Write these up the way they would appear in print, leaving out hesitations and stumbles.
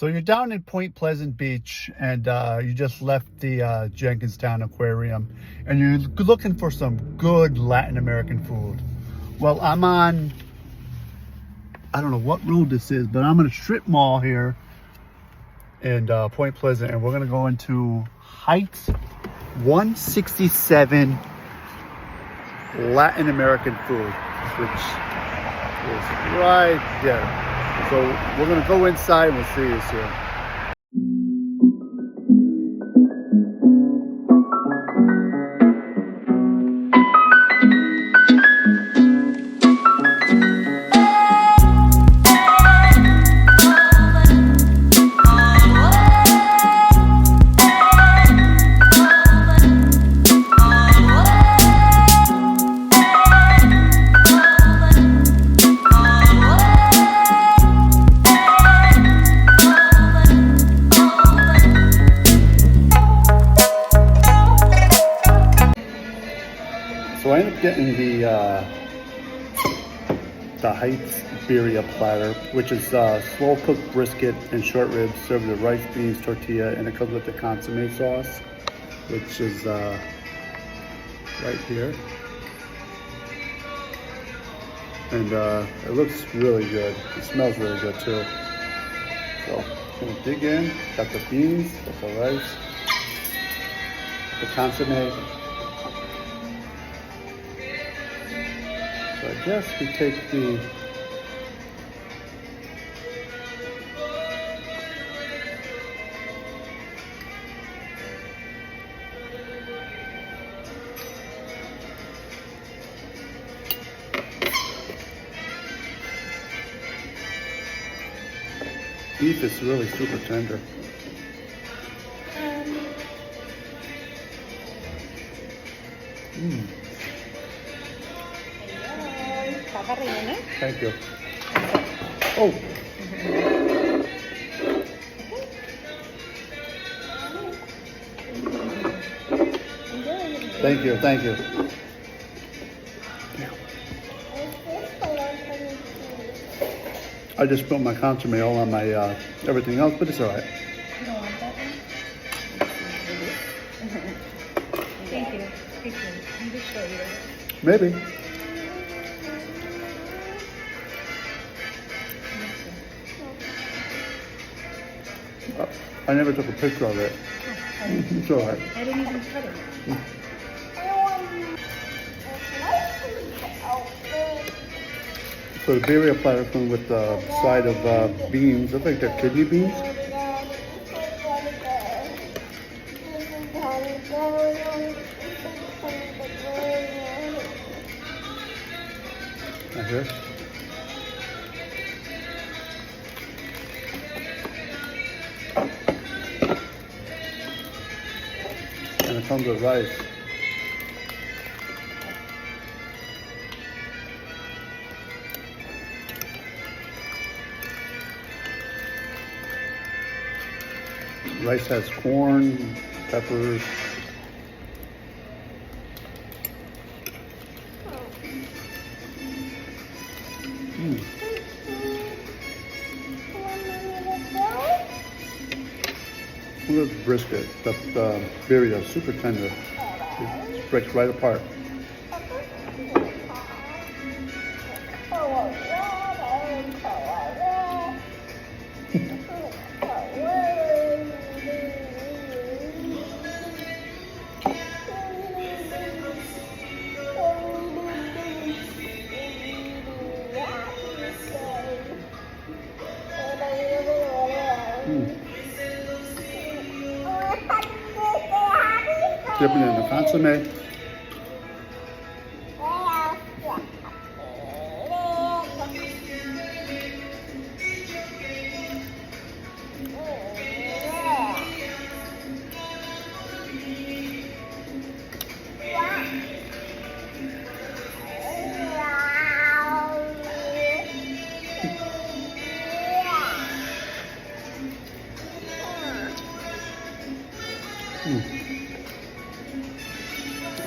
So you're down in Point Pleasant Beach, and you just left the Jenkinstown Aquarium, and you're looking for some good Latin American food. Well, I'm on, I don't know what road this is, but I'm in a strip mall here in Point Pleasant, and we're gonna go into Heights 167 Latin American food, which is right there. So we're gonna go inside and we'll see you soon. So I ended up getting the Heights birria platter, which is slow cooked brisket and short ribs served with rice, beans, tortilla, and it comes with the consomme sauce, which is right here. And it looks really good. It smells really good too. So I'm gonna dig in. Got the beans, got the rice, the consomme. So I guess we take the beef is really super tender. Thank you. Oh. Thank you, thank you. I just spilled my consomme all on my everything else, but it's all right. You don't want that one? Thank you. I'm just show you. Maybe. I never took a picture of it. It's all right. I didn't even cut it. So the birria platter comes with the side of beans. I think they're kidney beans. Right here. And it comes with rice. Rice has corn, peppers. Look at the brisket. The birria is super tender. It breaks right apart. Dipping in the consomme.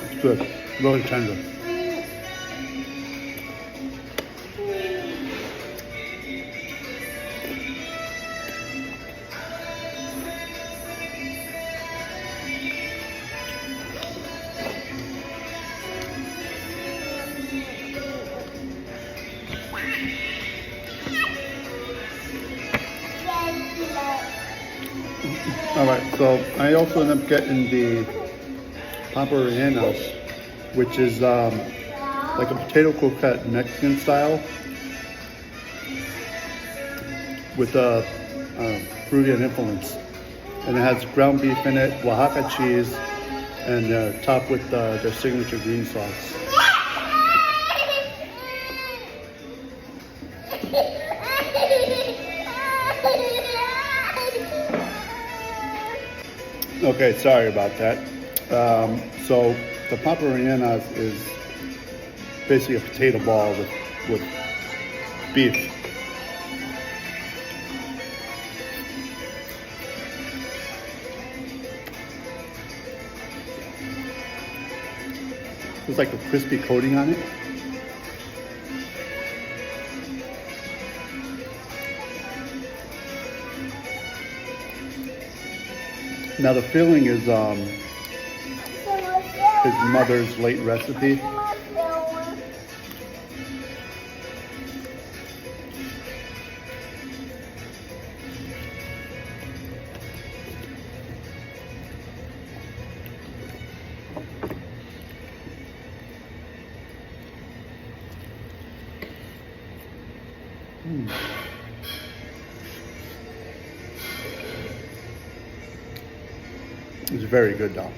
It's good, really tender. All right, so I also ended up getting the Papa Rellenos, which is like a potato croquette Mexican style with Peruvian influence. And it has ground beef in it, Oaxaca cheese, and topped with their signature green sauce. Okay, sorry about that. So the Papa Rellenas is basically a potato ball with beef. There's like a crispy coating on it. Now the filling is his mother's late recipe. It's very good though.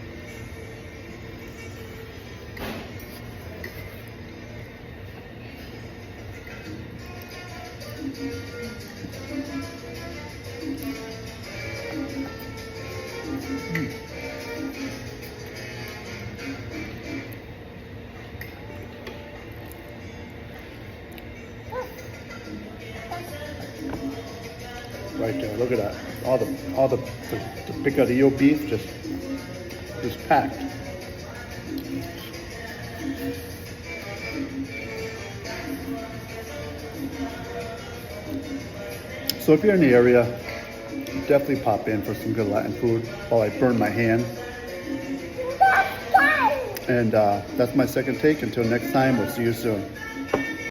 Right there, look at that. All the picadillo beef just packed. So if you're in the area, definitely pop in for some good Latin food while I burn my hand. And that's my second take. Until next time, we'll see you soon.